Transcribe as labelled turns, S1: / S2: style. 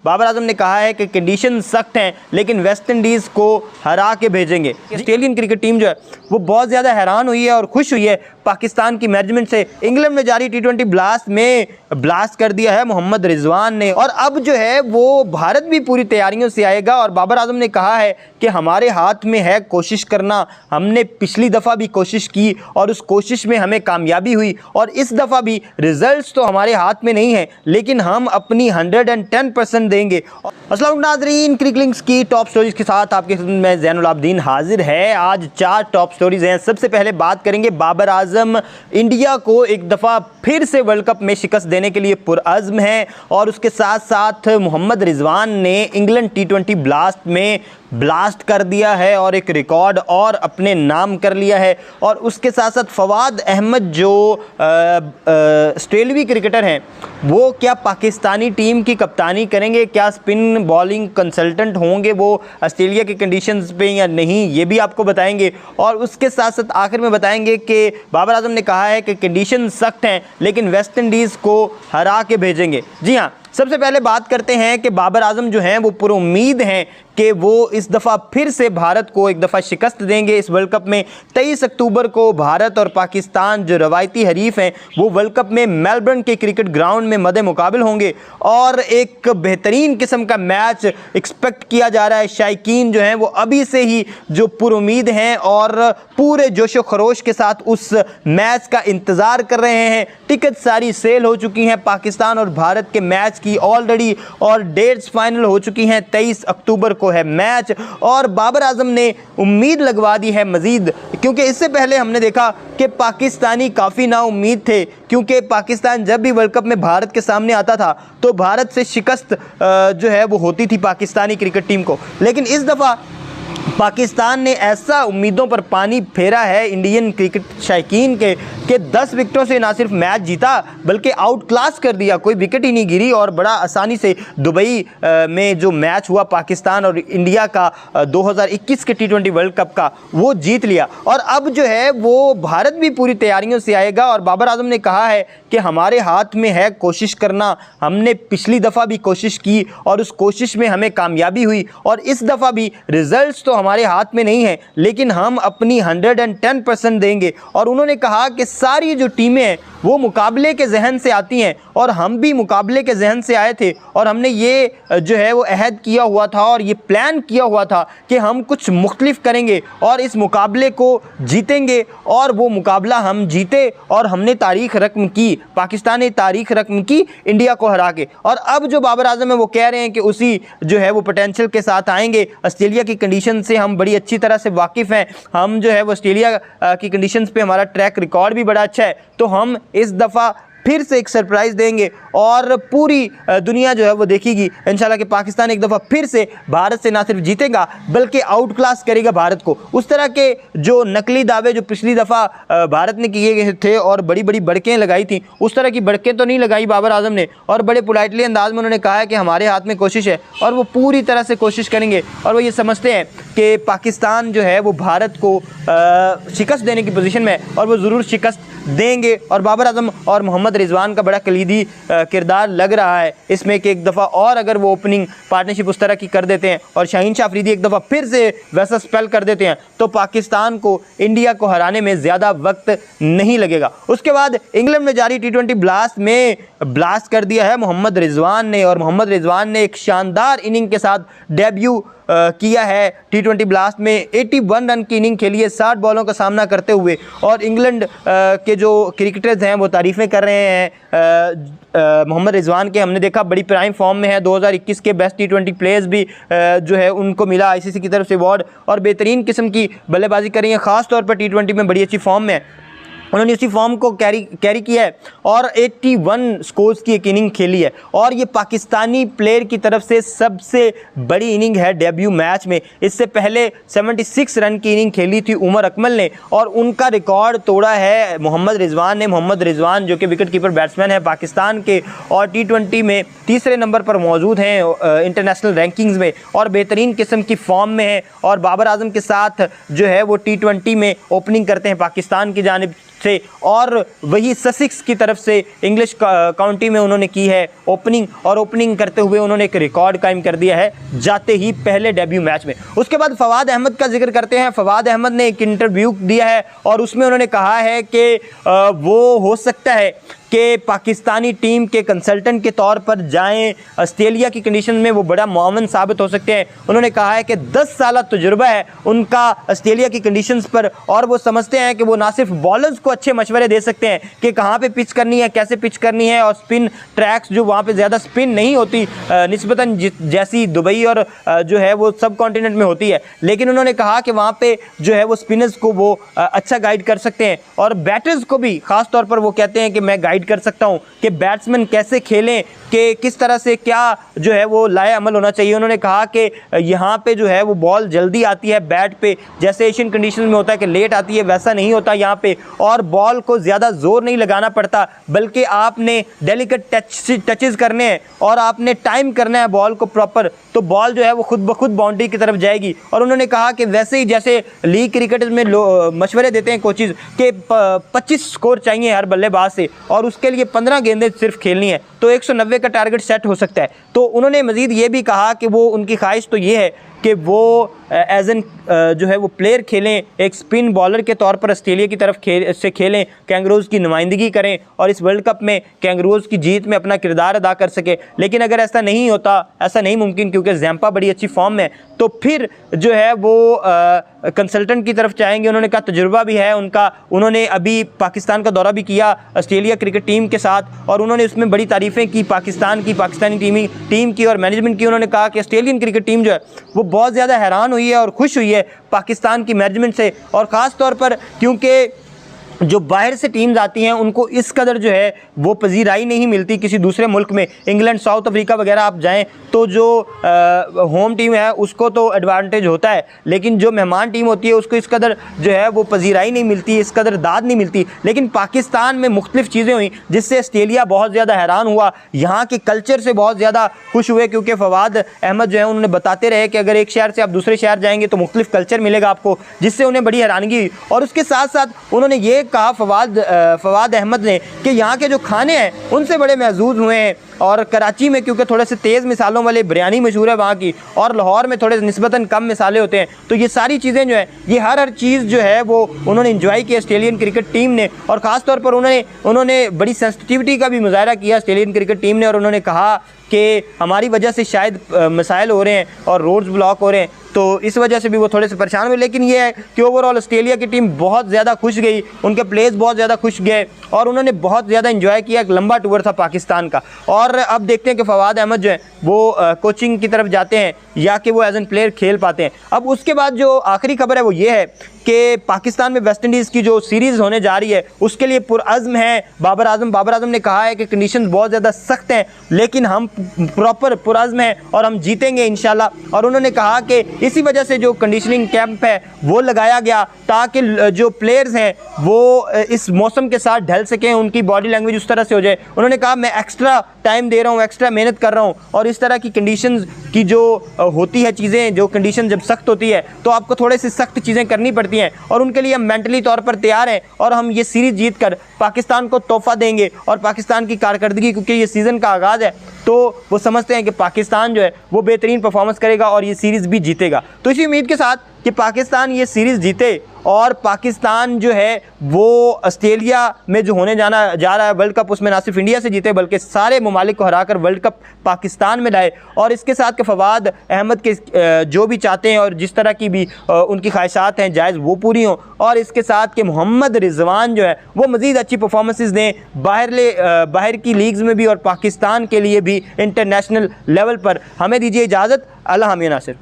S1: बाबर आजम ने कहा है कि कंडीशन सख्त हैं लेकिन वेस्ट इंडीज़ को हरा के भेजेंगे। ऑस्ट्रेलियन क्रिकेट टीम जो है वो बहुत ज़्यादा हैरान हुई है और खुश हुई है पाकिस्तान की मैनेजमेंट से। इंग्लैंड में जारी T20 ब्लास्ट में ब्लास्ट कर दिया है मोहम्मद रिजवान ने और अब जो है वो भारत भी पूरी तैयारियों से आएगा। और बाबर आजम ने कहा है कि हमारे हाथ में है कोशिश करना, हमने पिछली दफ़ा भी कोशिश की और उस कोशिश में हमें कामयाबी हुई और इस दफ़ा भी रिजल्ट्स तो हमारे हाथ में नहीं है लेकिन हम अपनी 110% देंगे। अस्सलाम नाज़रीन, क्रिकलिंग्स की टॉप स्टोरीज के साथ आपके खिदमत में ज़ैनुल आबदीन हाजिर है। आज 4 टॉप स्टोरीज हैं। सबसे पहले बात करेंगे बाबर आजम इंडिया को एक दफ़ा फिर से वर्ल्ड कप में शिकस्त देने के लिए पुरअज़्म है और उसके साथ साथ मोहम्मद रिजवान ने इंग्लैंड T20 ब्लास्ट में ब्लास्ट कर दिया है और एक रिकॉर्ड और अपने नाम कर लिया है। और उसके साथ साथ फवाद अहमद जो ऑस्ट्रेलियाई क्रिकेटर हैं वो क्या पाकिस्तानी टीम की कप्तानी करेंगे, क्या स्पिन बॉलिंग कंसल्टेंट होंगे वो ऑस्ट्रेलिया के कंडीशंस पे या नहीं, ये भी आपको बताएंगे। और उसके साथ साथ आखिर में बताएंगे कि बाबर आजम ने कहा है कि कंडीशन सख्त हैं लेकिन वेस्ट इंडीज़ को हरा के भेजेंगे। जी हाँ, सबसे पहले बात करते हैं कि बाबर आजम जो हैं वो पूरी उम्मीद हैं कि वो इस दफ़ा फिर से भारत को एक दफ़ा शिकस्त देंगे इस वर्ल्ड कप में। 23 अक्टूबर को भारत और पाकिस्तान जो रवायती हरीफ हैं वो वर्ल्ड कप में मेलबर्न के क्रिकेट ग्राउंड में मद्दे मुकाबिल होंगे और एक बेहतरीन किस्म का मैच एक्सपेक्ट किया जा रहा है। शायकीन जो हैं वो अभी से ही जो पुरुमीद हैं और पूरे जोशो खरोश के साथ उस मैच का इंतज़ार कर रहे हैं। टिकट सारी सेल हो चुकी हैं पाकिस्तान और भारत के मैच की ऑलरेडी और डेट्स फाइनल हो चुकी हैं। 23 अक्टूबर को है मैच और बाबर आजम ने उम्मीद लगवा दी है मज़ीद, क्योंकि इससे पहले हमने देखा कि पाकिस्तानी काफ़ी नाउम्मीद थे क्योंकि पाकिस्तान जब भी वर्ल्ड कप में भारत के सामने आता था तो भारत से शिकस्त जो है वो होती थी पाकिस्तानी क्रिकेट टीम को। लेकिन इस दफ़ा पाकिस्तान ने ऐसा उम्मीदों पर पानी फेरा है इंडियन क्रिकेट शायकीन के 10 विकेटों से ना सिर्फ मैच जीता बल्कि आउट क्लास कर दिया, कोई विकेट ही नहीं गिरी और बड़ा आसानी से दुबई में जो मैच हुआ पाकिस्तान और इंडिया का 2021 के T20 वर्ल्ड कप का वो जीत लिया। और अब जो है वो भारत भी पूरी तैयारियों से आएगा और बाबर आजम ने कहा है कि हमारे हाथ में है कोशिश करना, हमने पिछली दफ़ा भी कोशिश की और उस कोशिश में हमें कामयाबी हुई और इस दफ़ा भी रिजल्ट्स तो हमारे हाथ में नहीं है लेकिन हम अपनी 110% देंगे। और उन्होंने कहा कि सारी जो टीमें हैं वो मुकाबले के जहन से आती हैं और हम भी मुकाबले के जहन से आए थे और हमने ये जो है वो अहद किया हुआ था और ये प्लान किया हुआ था कि हम कुछ मुख्तलिफ करेंगे और इस मुकाबले को जीतेंगे और वो मुकाबला हम जीते और हमने तारीख़ रकम की, पाकिस्तान ने तारीख़ रकम की इंडिया को हरा के। और अब जो बाबर आजम है वो कह रहे हैं कि उसी जो है वो पोटेंशियल के साथ आएंगे। ऑस्ट्रेलिया की कंडीशन से हम बड़ी अच्छी तरह से वाकिफ़ हैं, हम जो है वो ऑस्ट्रेलिया की कंडीशंस पे हमारा ट्रैक रिकॉर्ड भी बड़ा अच्छा है, तो हम इस दफ़ा फिर से एक सरप्राइज़ देंगे और पूरी दुनिया जो है वो देखेगी इंशाल्लाह कि पाकिस्तान एक दफ़ा फिर से भारत से ना सिर्फ जीतेगा बल्कि आउट क्लास करेगा भारत को। उस तरह के जो नकली दावे जो पिछली दफ़ा भारत ने किए गए थे और बड़ी बड़ी बड़कें लगाई थी उस तरह की बड़कें तो नहीं लगाई बाबर आजम ने और बड़े पोलाइटली अंदाज में उन्होंने कहा है कि हमारे हाथ में कोशिश है और वो पूरी तरह से कोशिश करेंगे और वो ये समझते हैं कि पाकिस्तान जो है वो भारत को शिकस्त देने की पोजीशन में है और वो ज़रूर शिकस्त देंगे। और बाबर आजम और मोहम्मद रिजवान का बड़ा कलीदी किरदार लग रहा है इसमें कि एक दफ़ा और अगर वो ओपनिंग पार्टनरशिप उस तरह की कर देते हैं और शाहीन शाह अफरीदी एक दफ़ा फिर से वैसा स्पेल कर देते हैं तो पाकिस्तान को इंडिया को हराने में ज़्यादा वक्त नहीं लगेगा। उसके बाद इंग्लैंड में जारी T20 ब्लास्ट में ब्लास्ट कर दिया है मोहम्मद रिजवान ने और मोहम्मद रिजवान ने एक शानदार इनिंग के साथ डेब्यू किया है T20 ब्लास्ट में। 81 रन की इनिंग खेली है 60 बॉलों का सामना करते हुए और इंग्लैंड के जो क्रिकेटर्स हैं वो तारीफ़ें कर रहे हैं मोहम्मद रिजवान के। हमने देखा बड़ी प्राइम फॉर्म में है, 2021 के बेस्ट T20 प्लेयर्स भी जो है उनको मिला ICC की तरफ से अवार्ड और बेहतरीन किस्म की बल्लेबाजी कर रही है, ख़ास तौर पर T20 में बड़ी अच्छी फॉर्म में है। उन्होंने इसी फॉर्म को कैरी किया है और 81 स्कोर्स की एक इनिंग खेली है और ये पाकिस्तानी प्लेयर की तरफ से सबसे बड़ी इनिंग है डेब्यू मैच में। इससे पहले 76 रन की इनिंग खेली थी उमर अकमल ने और उनका रिकॉर्ड तोड़ा है मोहम्मद रिजवान ने। मोहम्मद रिजवान जो कि विकेट कीपर बैट्समैन है पाकिस्तान के और T20 में तीसरे नंबर पर मौजूद हैं इंटरनेशनल रैंकिंग्स में और बेहतरीन किस्म की फॉर्म में है और बाबर आजम के साथ जो है वो T20 में ओपनिंग करते हैं पाकिस्तान की जानिब से और वही ससेक्स की तरफ से इंग्लिश काउंटी में उन्होंने की है ओपनिंग, और ओपनिंग करते हुए उन्होंने एक रिकॉर्ड कायम कर दिया है जाते ही पहले डेब्यू मैच में। उसके बाद फवाद अहमद का जिक्र करते हैं। फवाद अहमद ने एक इंटरव्यू दिया है और उसमें उन्होंने कहा है कि वो हो सकता है कि पाकिस्तानी टीम के कंसल्टेंट के तौर पर जाएं, ऑस्ट्रेलिया की कंडीशन में वो बड़ा मुआवन साबित हो सकते हैं। उन्होंने कहा है कि 10 साल तजुर्बा है उनका ऑस्ट्रेलिया की कंडीशंस पर, और वो समझते हैं कि वो ना सिर्फ बॉलर्स को अच्छे मशवरे दे सकते हैं कि कहाँ पे पिच करनी है, कैसे पिच करनी है, और स्पिन ट्रैक्स जो वहाँ पे ज़्यादा स्पिन नहीं होती निस्बतन जैसी दुबई और जो है वो सब कॉन्टिनेंट में होती है, लेकिन उन्होंने कहा कि वहाँ पे जो है वो स्पिनर्स को वो अच्छा गाइड कर सकते हैं, और बैटर्स को भी ख़ास तौर पर वो कहते हैं कि मैं गाइड कर सकता हूं कि बैट्समैन कैसे खेलें, कि किस तरह से क्या जो है वो लाए अमल होना चाहिए। उन्होंने कहा कि यहाँ पे जो है वो बॉल जल्दी आती है बैट पे, जैसे एशियन कंडीशन में होता है कि लेट आती है, वैसा नहीं होता यहाँ पे, और बॉल को ज़्यादा जोर नहीं लगाना पड़ता, बल्कि आपने डेलिकेट टचेस करने हैं और आपने टाइम करना है बॉल को प्रॉपर, तो बॉल जो है वो खुद ब खुद बाउंड्री की तरफ जाएगी। और उन्होंने कहा कि वैसे ही जैसे लीग क्रिकेट में मशवरे देते हैं कोचेज़ कि 25 स्कोर चाहिए हर बल्लेबाज से और उसके लिए 15 गेंदें सिर्फ खेलनी है, तो 190 का टारगेट सेट हो सकता है। तो उन्होंने मज़ीद ये भी कहा कि वो उनकी ख्वाहिश तो ये है कि वो एज एन जो है वो प्लेयर खेलें, एक स्पिन बॉलर के तौर पर ऑस्ट्रेलिया की तरफ से खेलें, कैंगरूज़ की नुमाइंदगी करें और इस वर्ल्ड कप में कैंगरूज़ की जीत में अपना किरदार अदा कर सके। लेकिन अगर ऐसा नहीं होता, ऐसा नहीं मुमकिन, क्योंकि जैम्पा बड़ी अच्छी फॉर्म में, तो फिर जो है वो कंसल्टेंट की तरफ चाहेंगे। उन्होंने कहा तजुर्बा भी है उनका, उन्होंने अभी पाकिस्तान का दौरा भी किया ऑस्ट्रेलिया क्रिकेट टीम के साथ, और उन्होंने उसमें बड़ी तारीफ़ें की पाकिस्तानी टीम की और मैनेजमेंट की। उन्होंने कहा कि ऑस्ट्रेलियन क्रिकेट टीम जो है वो बहुत ज़्यादा हैरान हुई है और खुश हुई है पाकिस्तान की मैनेजमेंट से, और ख़ास तौर पर क्योंकि जो बाहर से टीम्स आती हैं उनको इस कदर जो है वो पजीराई नहीं मिलती किसी दूसरे मुल्क में। इंग्लैंड, साउथ अफ्रीका वगैरह आप जाएं तो जो होम टीम है उसको तो एडवांटेज होता है, लेकिन जो मेहमान टीम होती है उसको इस कदर जो है वो पजीराई नहीं मिलती, इस कदर दाद नहीं मिलती। लेकिन पाकिस्तान में मुख्तलिफ चीज़ें हुई जिससे ऑस्ट्रेलिया बहुत ज़्यादा हैरान हुआ, यहाँ के कल्चर से बहुत ज़्यादा खुश हुए, क्योंकि फवाद अहमद जो है उन्होंने बताते रहे कि अगर एक शहर से आप दूसरे शहर जाएंगे तो मुख्तलिफ कल्चर मिलेगा आपको, जिससे उन्हें बड़ी हैरानगी हुई। और उसके साथ साथ उन्होंने ये कहा फवाद अहमद ने कि यहाँ के जो खाने हैं उनसे बड़े महजूज हुए हैं, और कराची में क्योंकि थोड़े से तेज़ मिसालों वाले बिरयानी मशहूर है वहाँ की, और लाहौर में थोड़े निस्बतन कम मिसाले होते हैं, तो ये सारी चीज़ें जो है ये हर चीज़ जो है वो उन्होंने इंजॉय की ऑस्ट्रेलियन क्रिकेट टीम ने। और ख़ास तौर पर उन्होंने बड़ी सेंसिटिविटी का भी मुजाहरा किया ऑस्ट्रेलियन क्रिकेट टीम ने, और उन्होंने कहा कि हमारी वजह से शायद मसाइल हो रहे हैं और रोड्स ब्लॉक हो रहे हैं, तो इस वजह से भी वो थोड़े से परेशान हुए। लेकिन ये है कि ओवरऑल ऑस्ट्रेलिया की टीम बहुत ज़्यादा खुश गई, उनके प्लेयर्स बहुत ज़्यादा खुश गए और उन्होंने बहुत ज़्यादा इंजॉय किया। एक लंबा टूर था पाकिस्तान का, और अब देखते हैं कि फवाद अहमद जो है वो कोचिंग की तरफ जाते हैं या कि वो एज एन प्लेयर खेल पाते हैं। अब उसके बाद जो आखिरी खबर है वो ये है कि पाकिस्तान में वेस्ट इंडीज़ की जो सीरीज़ होने जा रही है उसके लिए पुरअज़्म है बाबर आज़म ने कहा है कि कंडीशंस बहुत ज़्यादा सख्त हैं, लेकिन हम प्रॉपर पुरअज़्म हैं और हम जीतेंगे इंशाल्लाह। और उन्होंने कहा कि इसी वजह से जो कंडीशनिंग कैंप है वो लगाया गया ताकि जो प्लेयर्स हैं वो इस मौसम के साथ ढल सकें, उनकी बॉडी लैंग्वेज उस तरह से हो जाए। उन्होंने कहा मैं एक्स्ट्रा टाइम दे रहा हूँ, एक्स्ट्रा मेहनत कर रहा हूँ, और इस तरह की कंडीशंस की जो होती है चीज़ें, जो कंडीशन जब सख्त होती है तो आपको थोड़े से सख्त चीज़ें करनी पड़ती हैं, और उनके लिए हम मेंटली तौर पर तैयार हैं और हम ये सीरीज़ जीत कर पाकिस्तान को तोहफा देंगे और पाकिस्तान की कारकर्दगी, क्योंकि ये सीज़न का आगाज़ है तो वो समझते हैं कि पाकिस्तान जो है वो बेहतरीन परफॉर्मेंस करेगा और ये सीरीज़ भी जीतेगा। तो इसी उम्मीद के साथ कि पाकिस्तान ये सीरीज़ जीते और पाकिस्तान जो है वो ऑस्ट्रेलिया में जो होने जा रहा है वर्ल्ड कप, उसमें ना सिर्फ इंडिया से जीते बल्कि सारे ममालिक को हराकर वर्ल्ड कप पाकिस्तान में लाए। और इसके साथ के फवाद अहमद के जो भी चाहते हैं और जिस तरह की भी उनकी ख्वाहिशात हैं जायज़ वो पूरी हों, और इसके साथ के मोहम्मद रिजवान जो है वो मज़ीद अच्छी परफॉर्मेंसेस दें बाहर की लीग्स में भी और पाकिस्तान के लिए भी इंटरनेशनल लेवल पर। हमें दीजिए इजाज़त। अल्लाह हामिया नासिर।